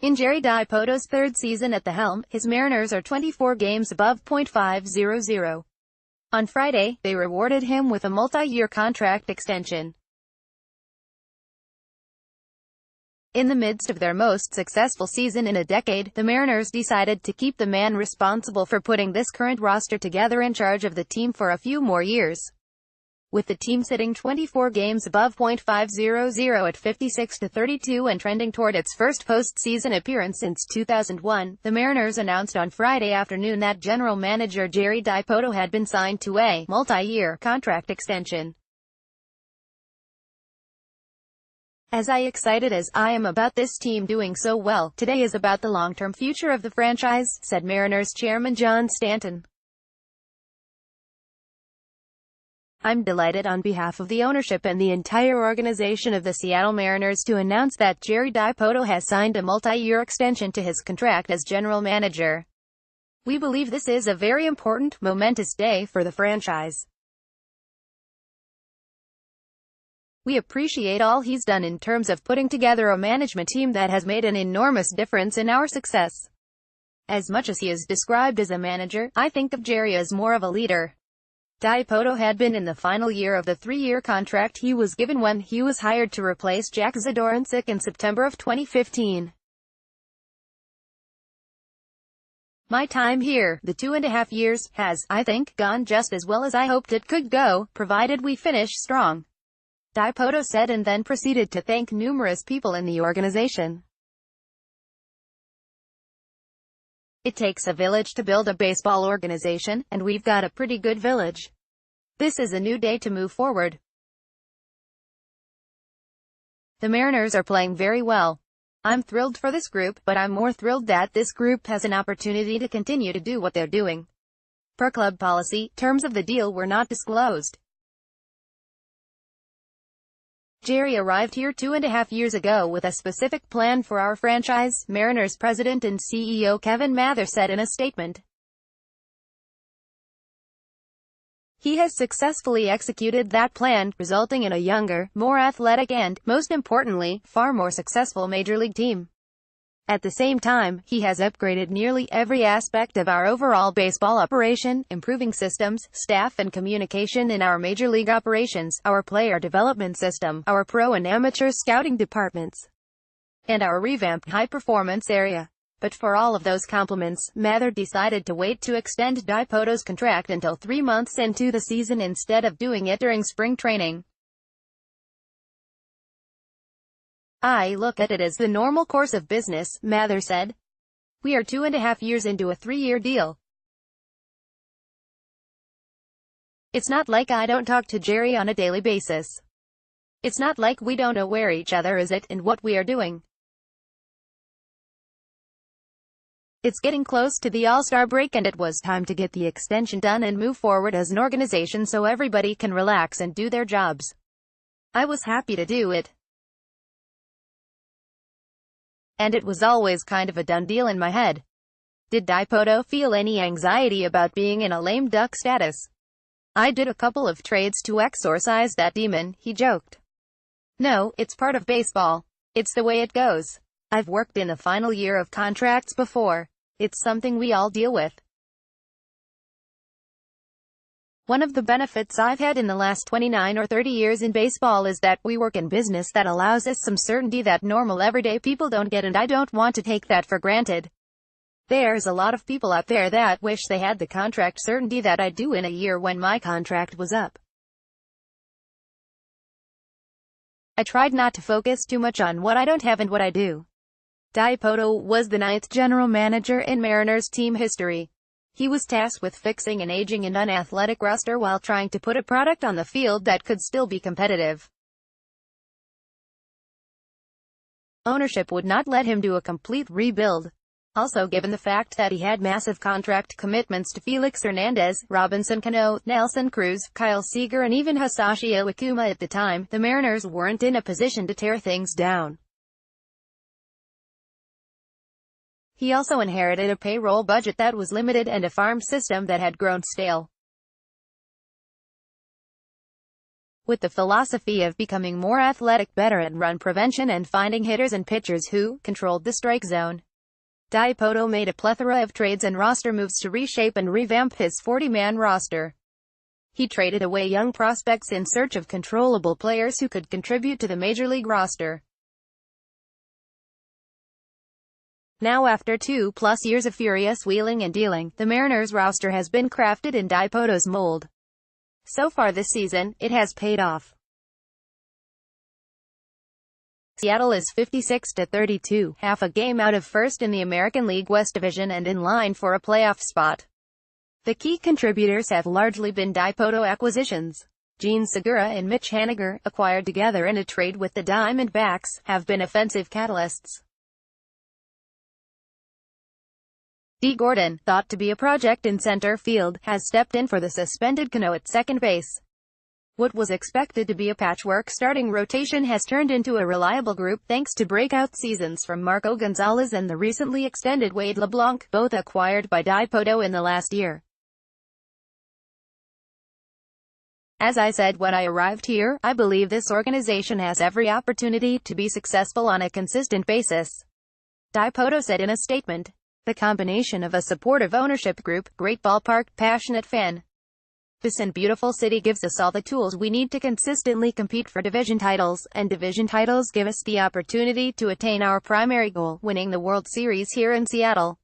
In Jerry Dipoto's third season at the helm, his Mariners are 24 games above .500. On Friday, they rewarded him with a multi-year contract extension. In the midst of their most successful season in a decade, the Mariners decided to keep the man responsible for putting this current roster together in charge of the team for a few more years. With the team sitting 24 games above .500 at 56-32 and trending toward its first postseason appearance since 2001, the Mariners announced on Friday afternoon that general manager Jerry Dipoto had been signed to a multi-year contract extension. "As excited as I am about this team doing so well, today is about the long-term future of the franchise," said Mariners chairman John Stanton. "I'm delighted on behalf of the ownership and the entire organization of the Seattle Mariners to announce that Jerry Dipoto has signed a multi-year extension to his contract as general manager. We believe this is a very important, momentous day for the franchise. We appreciate all he's done in terms of putting together a management team that has made an enormous difference in our success. As much as he is described as a manager, I think of Jerry as more of a leader." Dipoto had been in the final year of the three-year contract he was given when he was hired to replace Jack Zadorinchik in September of 2015. "My time here, the 2.5 years, has, I think, gone just as well as I hoped it could go, provided we finish strong," Dipoto said, and then proceeded to thank numerous people in the organization. "It takes a village to build a baseball organization, and we've got a pretty good village. This is a new day to move forward. The Mariners are playing very well. I'm thrilled for this group, but I'm more thrilled that this group has an opportunity to continue to do what they're doing. Per club policy, terms of the deal were not disclosed. Jerry arrived here 2.5 years ago with a specific plan for our franchise," Mariners president and CEO Kevin Mather said in a statement. "He has successfully executed that plan, resulting in a younger, more athletic and, most importantly, far more successful Major League team. At the same time, he has upgraded nearly every aspect of our overall baseball operation, improving systems, staff and communication in our Major League operations, our player development system, our pro and amateur scouting departments, and our revamped high-performance area." But for all of those compliments, Mather decided to wait to extend Dipoto's contract until 3 months into the season instead of doing it during spring training. "I look at it as the normal course of business," Mather said. "We are 2.5 years into a 3-year deal. It's not like I don't talk to Jerry on a daily basis. It's not like we don't know where each other is at and what we are doing. It's getting close to the All-Star break and it was time to get the extension done and move forward as an organization so everybody can relax and do their jobs. I was happy to do it. And it was always kind of a done deal in my head." Did Dipoto feel any anxiety about being in a lame duck status? "I did a couple of trades to exorcise that demon," he joked. "No, it's part of baseball. It's the way it goes. I've worked in the final year of contracts before. It's something we all deal with. One of the benefits I've had in the last 29 or 30 years in baseball is that we work in business that allows us some certainty that normal everyday people don't get, and I don't want to take that for granted. There's a lot of people out there that wish they had the contract certainty that I do in a year when my contract was up. I tried not to focus too much on what I don't have and what I do." Dipoto was the 9th general manager in Mariners team history. He was tasked with fixing an aging and unathletic roster while trying to put a product on the field that could still be competitive. Ownership would not let him do a complete rebuild. Also, given the fact that he had massive contract commitments to Felix Hernandez, Robinson Cano, Nelson Cruz, Kyle Seager and even Hisashi Iwakuma at the time, the Mariners weren't in a position to tear things down. He also inherited a payroll budget that was limited and a farm system that had grown stale. With the philosophy of becoming more athletic, better at run prevention, and finding hitters and pitchers who controlled the strike zone, Dipoto made a plethora of trades and roster moves to reshape and revamp his 40-man roster. He traded away young prospects in search of controllable players who could contribute to the Major League roster. Now, after 2+ years of furious wheeling and dealing, the Mariners roster has been crafted in Dipoto's mold. So far this season, it has paid off. Seattle is 56-32, half a game out of first in the American League West Division and in line for a playoff spot. The key contributors have largely been Dipoto acquisitions. Gene Segura and Mitch Haniger, acquired together in a trade with the Diamondbacks, have been offensive catalysts. D. Gordon, thought to be a project in center field, has stepped in for the suspended Cano at second base. What was expected to be a patchwork starting rotation has turned into a reliable group thanks to breakout seasons from Marco Gonzalez and the recently extended Wade LeBlanc, both acquired by Dipoto in the last year. As I said when I arrived here, I believe this organization has every opportunity to be successful on a consistent basis, Dipoto said in a statement. The combination of a supportive ownership group, great ballpark, passionate fan base and beautiful city gives us all the tools we need to consistently compete for division titles, and division titles give us the opportunity to attain our primary goal, winning the World Series here in Seattle.